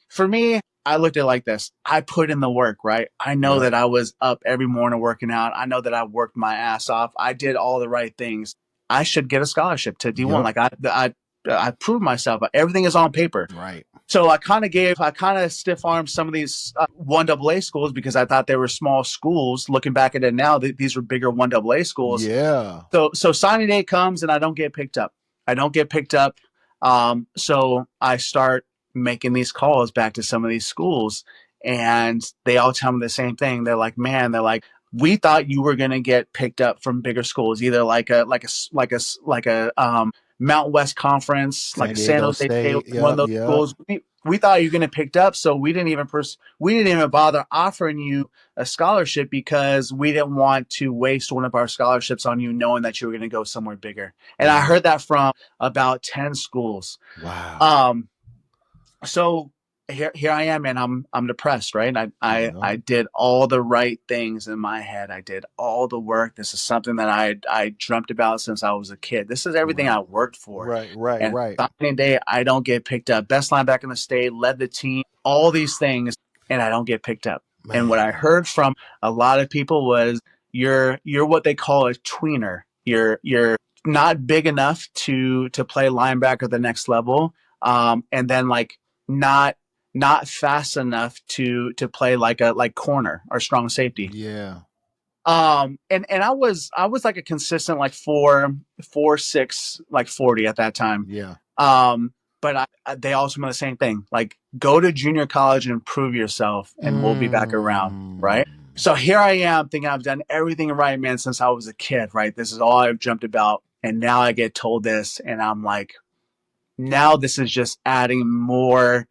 for me, I looked at it like this. I put in the work, right? I know that I was up every morning working out. I know that I worked my ass off. I did all the right things. I should get a scholarship to D1. Like I proved myself. Everything is on paper. Right. So I kind of stiff-armed some of these 1AA schools because I thought they were small schools. Looking back at it now, these were bigger 1AA schools. Yeah. So signing day comes and I don't get picked up. So I start making these calls back to some of these schools, and they all tell me the same thing. They're like, we thought you were going to get picked up from bigger schools, either like a Mountain West Conference, like San Jose State, one of those schools. We thought you were going to picked up, so we didn't even bother offering you a scholarship because we didn't want to waste one of our scholarships on you, knowing that you were going to go somewhere bigger. And I heard that from about 10 schools. Wow. So here I am, and I'm depressed, right? I did all the right things in my head. I did all the work. This is something that I dreamt about since I was a kid. This is everything I worked for. Right. Signing day, I don't get picked up. Best linebacker in the state, led the team, all these things, and I don't get picked up. Man. And what I heard from a lot of people was, you're what they call a tweener. You're not big enough to play linebacker at the next level, and then like not fast enough to play like corner or strong safety. Yeah. And I was like a consistent like 4.6, like 40 at that time. Yeah. But they also meant the same thing. Like, go to junior college and prove yourself, and we'll be back around, right? So here I am thinking I've done everything right, man, since I was a kid, right? This is all I've dreamt about. And now I get told this, and I'm like, now this is just adding more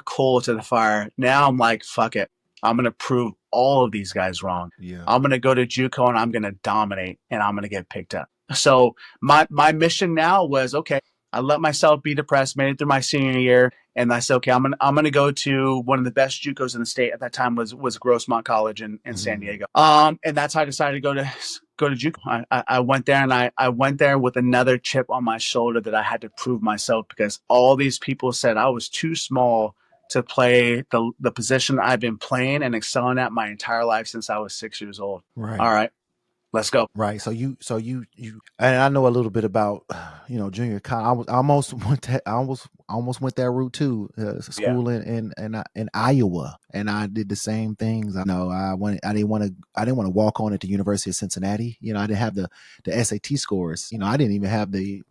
coal to the fire. Now I'm like, fuck it. I'm going to prove all of these guys wrong. Yeah. I'm going to go to JUCO and I'm going to dominate, and I'm going to get picked up. So my mission now was, okay, I let myself be depressed, made it through my senior year. And I said, okay, I'm going to go to one of the best JUCOs in the state at that time was Grossmont College in San Diego. And that's how I decided to go to JUCO. I went there, and I went there with another chip on my shoulder that I had to prove myself, because all these people said I was too small to play the position I've been playing and excelling at my entire life since I was 6 years old. Right. All right, let's go. Right. So you, and I know a little bit about, junior college. I almost went that route too. School in Iowa, and I did the same things. I know I didn't want to walk on at the University of Cincinnati. I didn't have the SAT scores. I didn't even have the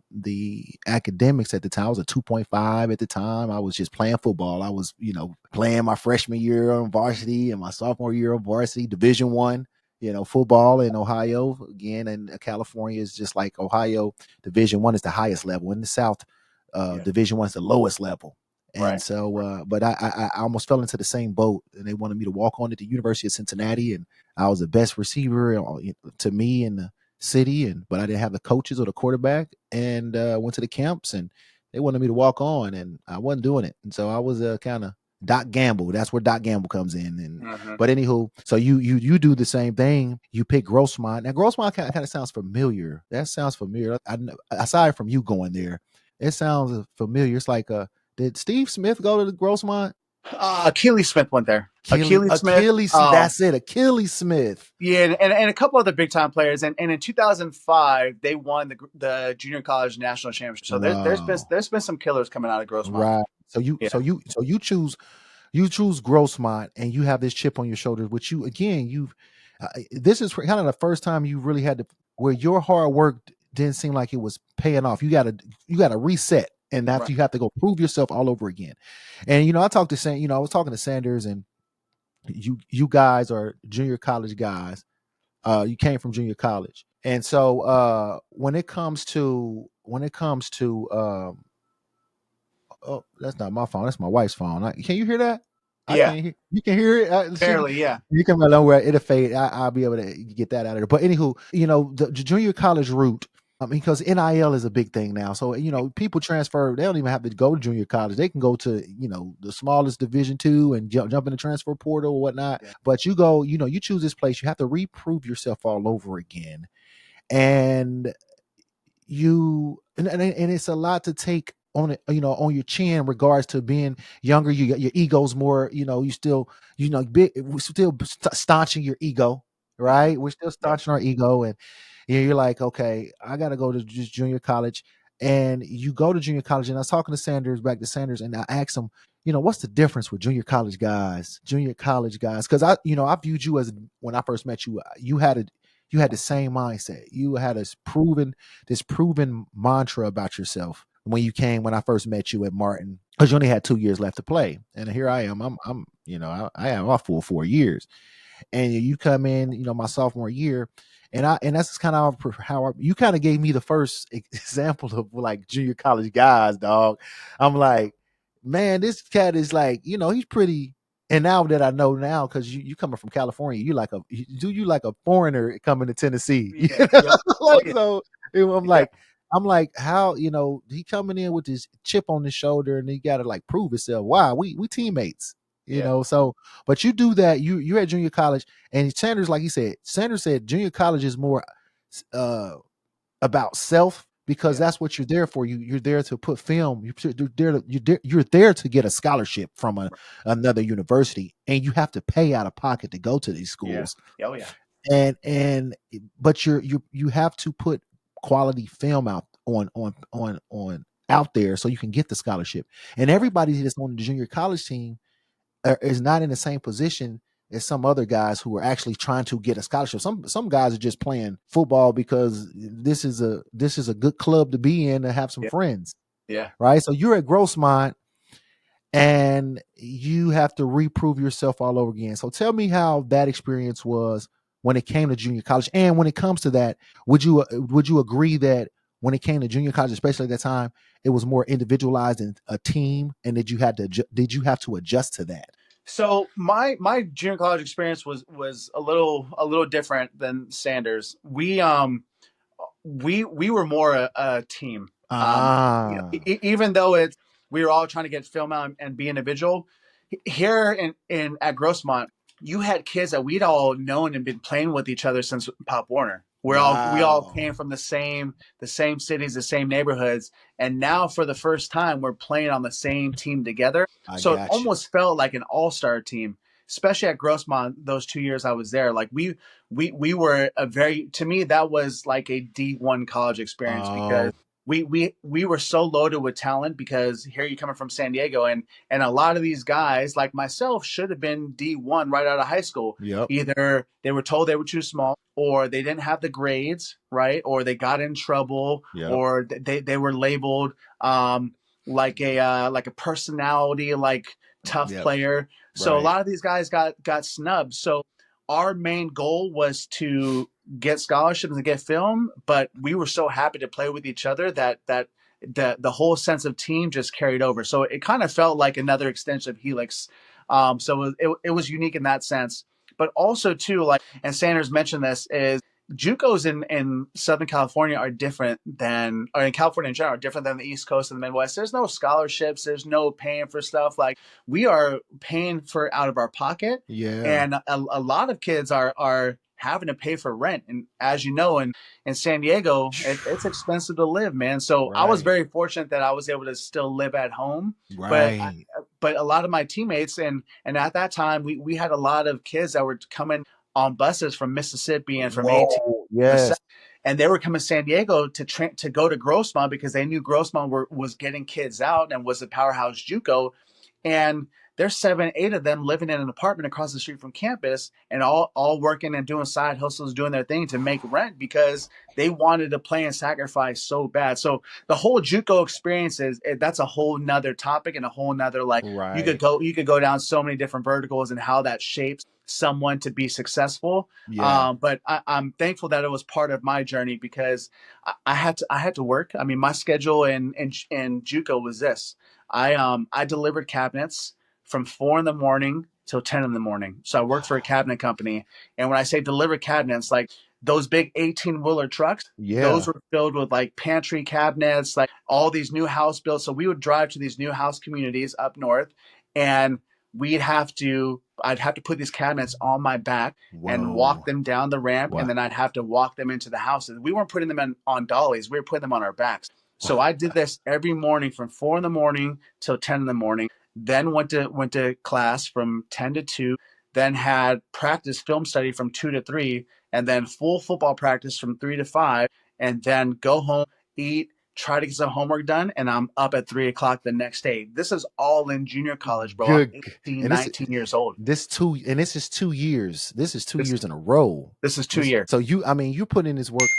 academics at the time. I was a 2.5 at the time. I was just playing football. I was, playing my freshman year on varsity and my sophomore year on varsity, Division I. football in Ohio again, and California is just like Ohio. Division I is the highest level. In the South, Division I is the lowest level. And so, but I almost fell into the same boat, and they wanted me to walk on to the University of Cincinnati, and I was the best receiver to me in the city, but I didn't have the coaches or the quarterback, and went to the camps, and they wanted me to walk on, and I wasn't doing it, and so I was kind of Doc Gamble. That's where Doc Gamble comes in. And but anywho, so you do the same thing. You pick Grossmont. Now Grossmont kind of sounds familiar. That sounds familiar. Aside from you going there, it sounds familiar. It's like did Steve Smith go to the Grossmont? Achilles Smith went there. Achilles Smith. That's it. Achilles Smith. Yeah, and a couple other big time players. And in 2005, they won the junior college national championship. So there's been some killers coming out of Grossmont. Right. So you choose Grossmont, and you have this chip on your shoulder, which this is kind of the first time you really had to, where your hard work didn't seem like it was paying off. You got to reset, and after you have to go prove yourself all over again. And I talked to I was talking to Sanders, and you guys are junior college guys. You came from junior college, and so when it comes to oh, that's not my phone. That's my wife's phone. Can you hear that? Yeah. You can hear it? Barely, yeah. You can know where it'll fade. I'll be able to get that out of there. But anywho, the junior college route, because NIL is a big thing now. So, people transfer. They don't even have to go to junior college. They can go to, the smallest Division II and jump in the transfer portal or whatnot. Yeah. But you go, you choose this place. You have to reprove yourself all over again. And and it's a lot to take on it, on your chin in regards to being younger. Your ego's more, you still, big, we're still staunching your ego, right? We're still staunching our ego, and you're like, okay, I got to go to just junior college. And you go to junior college, and I was talking to Sanders, and I asked him, what's the difference with junior college guys? Because I viewed you as, when I first met you, you had the same mindset. You had this proven mantra about yourself when I first met you at Martin, because you only had 2 years left to play. And here I am. I have my full 4 years. And you come in, my sophomore year, and that's kind of how you kind of gave me the first example of like junior college guys, dog. I'm like, man, this cat is like, he's pretty. And now that I know now, because you coming from California, you like a foreigner coming to Tennessee. Yeah. So I'm like, how, he coming in with this chip on his shoulder, and he got to like prove himself. Why? We teammates, so, but you do that. You're at junior college, and Sanders, like he said, said junior college is more about self, because that's what you're there for. You're there to put film. You're there to get a scholarship from another university, and you have to pay out of pocket to go to these schools. Yeah. Oh yeah. But you have to put quality film out on out there so you can get the scholarship. And everybody that's on the junior college team is not in the same position as some other guys who are actually trying to get a scholarship. Some guys are just playing football because this is a good club to be in, to have some friends. Yeah. Right. So you're at Grossmont, and you have to reprove yourself all over again. So tell me how that experience was when it came to junior college. And when it comes to that, would you agree that when it came to junior college, especially at that time, it was more individualized and a team, and did you have to adjust to that? So my junior college experience was a little different than Sanders. We were more a team. Even though we were all trying to get film out and be individual. Here at Grossmont, you had kids that we'd all known and been playing with each other since Pop Warner. We all came from the same cities, the same neighborhoods, and now for the first time we're playing on the same team together. So it almost felt like an all-star team, especially at Grossmont. Those 2 years I was there, like we were to me that was like a D1 college experience, because we were so loaded with talent, because here you're coming from San Diego, and a lot of these guys like myself should have been D1 right out of high school. Yep. Either they were told they were too small, or they didn't have the grades, right? Or they got in trouble, or they were labeled like a personality, like tough player. So a lot of these guys got snubbed. So our main goal was to get scholarships and get film, but we were so happy to play with each other that the whole sense of team just carried over. So it kind of felt like another extension of Helix. So it was unique in that sense. But also too, like, and Sanders mentioned this, is JUCOs in Southern California are different than, or in California in general, are different than the East Coast and the Midwest. There's no scholarships. There's no paying for stuff. Like, we are paying for out of our pocket. Yeah. And a lot of kids are having to pay for rent. And as you know, in San Diego, it's expensive to live, man. So I was very fortunate that I was able to still live at home. Right. But a lot of my teammates, and at that time, we had a lot of kids that were coming on buses from Mississippi and from 18. Yes. And they were coming to San Diego to go to Grossmont because they knew Grossmont was getting kids out and was a powerhouse JUCO. And there's 7, 8 of them living in an apartment across the street from campus, and all working and doing side hustles, doing their thing to make rent because they wanted to play and sacrifice so bad. So the whole JUCO experience that's a whole nother topic and a whole nother, like, you could go down so many different verticals and how that shapes someone to be successful. But I'm thankful that it was part of my journey because I had to work. I mean, my schedule in JUCO was this. I delivered cabinets from 4 a.m. till 10 a.m. So I worked for a cabinet company. And when I say deliver cabinets, like those big 18-wheeler trucks, those were filled with like pantry cabinets, like all these new house builds. So we would drive to these new house communities up north, and I'd have to put these cabinets on my back and walk them down the ramp. And then I'd have to walk them into the houses. We weren't putting them on dollies. We were putting them on our backs. So I did this every morning from 4 a.m. till 10 a.m. Then went to class from 10 to 2, then had practice film study from 2 to 3, and then full football practice from 3 to 5, and then go home, eat, try to get some homework done, and I'm up at 3 o'clock the next day. This is all in junior college, bro. I'm 18, 19 years old. This is 2 years. This is 2 years in a row. This is 2 years. So you put in this work.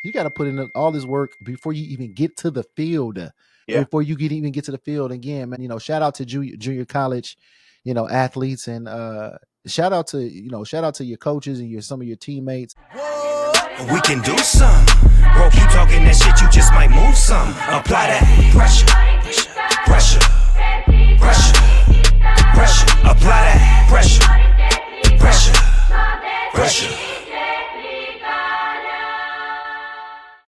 You got to put in all this work before you even get to the field. Before you even get to the field. Again, man, shout out to junior college, athletes, and shout out to your coaches and some of your teammates. We can do some. Bro, keep talking that shit, you just might move some. Apply that pressure.